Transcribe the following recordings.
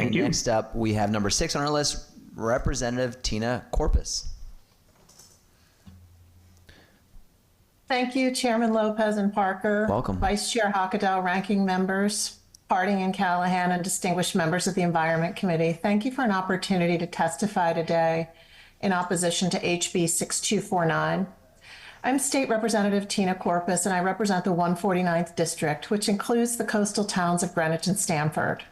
And next up, we have number 6 on our list, Representative Tina Courpas. Thank you, Chairman Lopez and Parker. Welcome. Vice Chair Hockaday, ranking members, Harding and Callahan, and distinguished members of the Environment Committee. Thank you for an opportunity to testify today in opposition to HB 6249. I'm State Representative Tina Courpas, and I represent the 149th District, which includes the coastal towns of Greenwich and Stamford.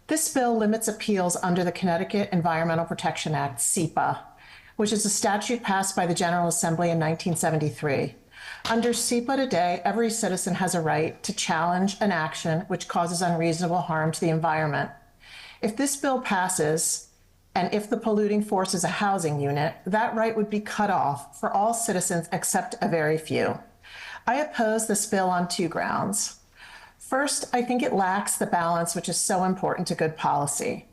This bill limits appeals under the Connecticut Environmental Protection Act, SEPA, which is a statute passed by the General Assembly in 1973. Under SEPA today, every citizen has a right to challenge an action which causes unreasonable harm to the environment. If this bill passes, and if the polluting force is a housing unit, that right would be cut off for all citizens except a very few. I oppose this bill on 2 grounds. First, I think it lacks the balance which is so important to good policy.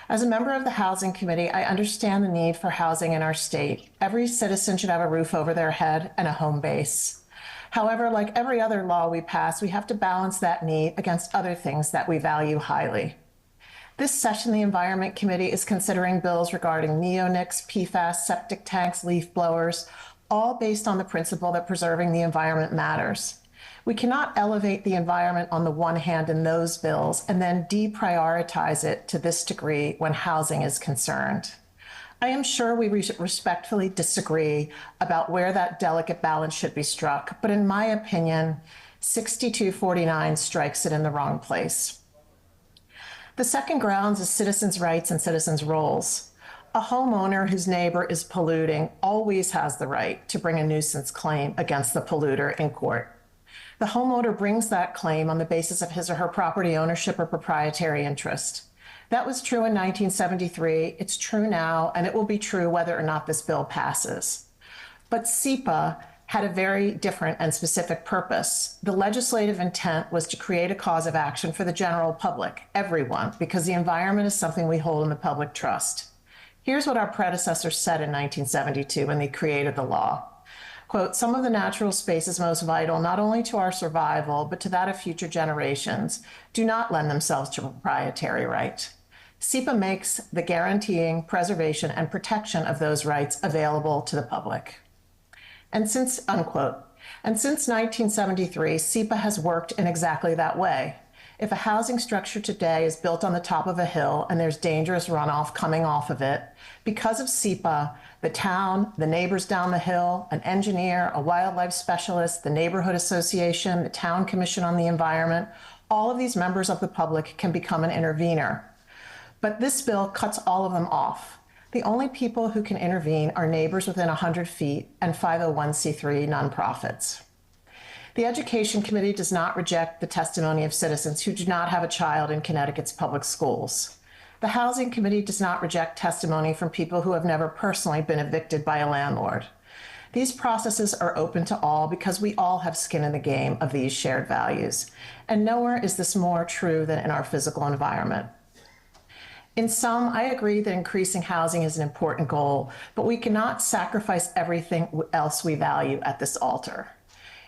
As a member of the Housing Committee, I understand the need for housing in our state. Every citizen should have a roof over their head and a home base. However, like every other law we pass, we have to balance that need against other things that we value highly. This session, the Environment Committee is considering bills regarding neonics, PFAS, septic tanks, leaf blowers, all based on the principle that preserving the environment matters. We cannot elevate the environment on the one hand in those bills and then deprioritize it to this degree when housing is concerned. I am sure we respectfully disagree about where that delicate balance should be struck, but in my opinion, 6249 strikes it in the wrong place. The second grounds is citizens' rights and citizens' roles. A homeowner whose neighbor is polluting always has the right to bring a nuisance claim against the polluter in court. The homeowner brings that claim on the basis of his or her property ownership or proprietary interest. That was true in 1973, it's true now, and it will be true whether or not this bill passes. But SEPA had a very different and specific purpose. The legislative intent was to create a cause of action for the general public, everyone, because the environment is something we hold in the public trust. Here's what our predecessors said in 1972 when they created the law. Quote, some of the natural spaces most vital not only to our survival, but to that of future generations, do not lend themselves to proprietary right. SEPA makes the guaranteeing, preservation, and protection of those rights available to the public. And since, unquote, and since 1973, SEPA has worked in exactly that way. If a housing structure today is built on the top of a hill and there's dangerous runoff coming off of it, because of SEPA, the town, the neighbors down the hill, an engineer, a wildlife specialist, the neighborhood association, the town commission on the environment, all of these members of the public can become an intervener. But this bill cuts all of them off. The only people who can intervene are neighbors within 100 feet and 501c3 nonprofits. The Education Committee does not reject the testimony of citizens who do not have a child in Connecticut's public schools. The Housing Committee does not reject testimony from people who have never personally been evicted by a landlord. These processes are open to all because we all have skin in the game of these shared values. And nowhere is this more true than in our physical environment. In sum, I agree that increasing housing is an important goal, but we cannot sacrifice everything else we value at this altar.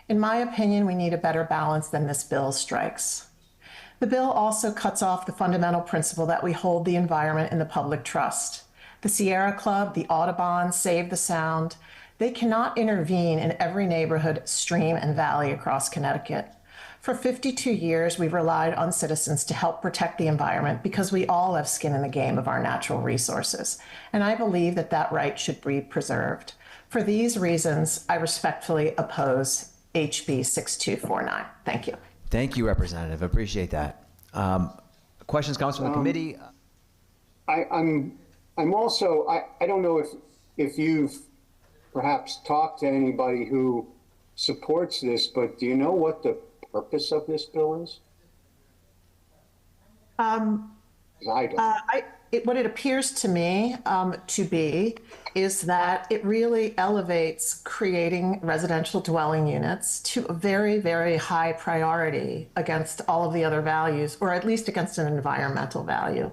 In my opinion, we need a better balance than this bill strikes. The bill also cuts off the fundamental principle that we hold the environment in the public trust. The Sierra Club, the Audubon, Save the Sound, they cannot intervene in every neighborhood, stream, and valley across Connecticut. For 52 years, we've relied on citizens to help protect the environment because we all have skin in the game of our natural resources. And I believe that that right should be preserved. For these reasons, I respectfully oppose HB 6249. Thank you. Thank you, Representative. Appreciate that. Questions, comments from the committee? I'm also, I don't know if you've perhaps talked to anybody who supports this, but do you know what the purpose of this bill is? I don't. What it appears to me to be is that it really elevates creating residential dwelling units to a very, very high priority against all of the other values, or at least against an environmental value.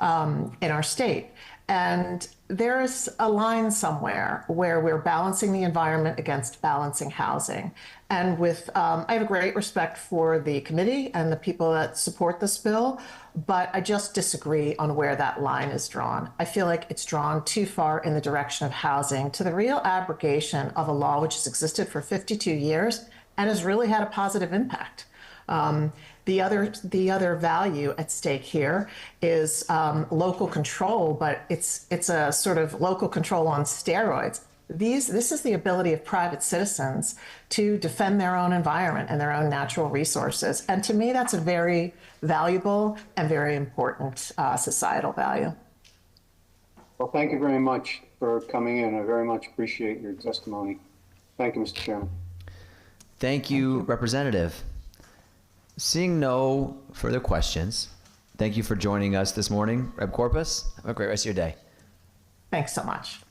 in our state. And there is a line somewhere where we're balancing the environment against balancing housing. And with, I have a great respect for the committee and the people that support this bill, but I just disagree on where that line is drawn. I feel like it's drawn too far in the direction of housing to the real abrogation of a law which has existed for 52 years and has really had a positive impact. The other value at stake here is local control, but it's a sort of local control on steroids. This is the ability of private citizens to defend their own environment and their own natural resources. And to me, that's a very valuable and very important societal value. Well, thank you very much for coming in. I very much appreciate your testimony. Thank you, Mr. Chairman. Thank you, Representative. Seeing no further questions, thank you for joining us this morning, Rep. Courpas. Have a great rest of your day. Thanks so much.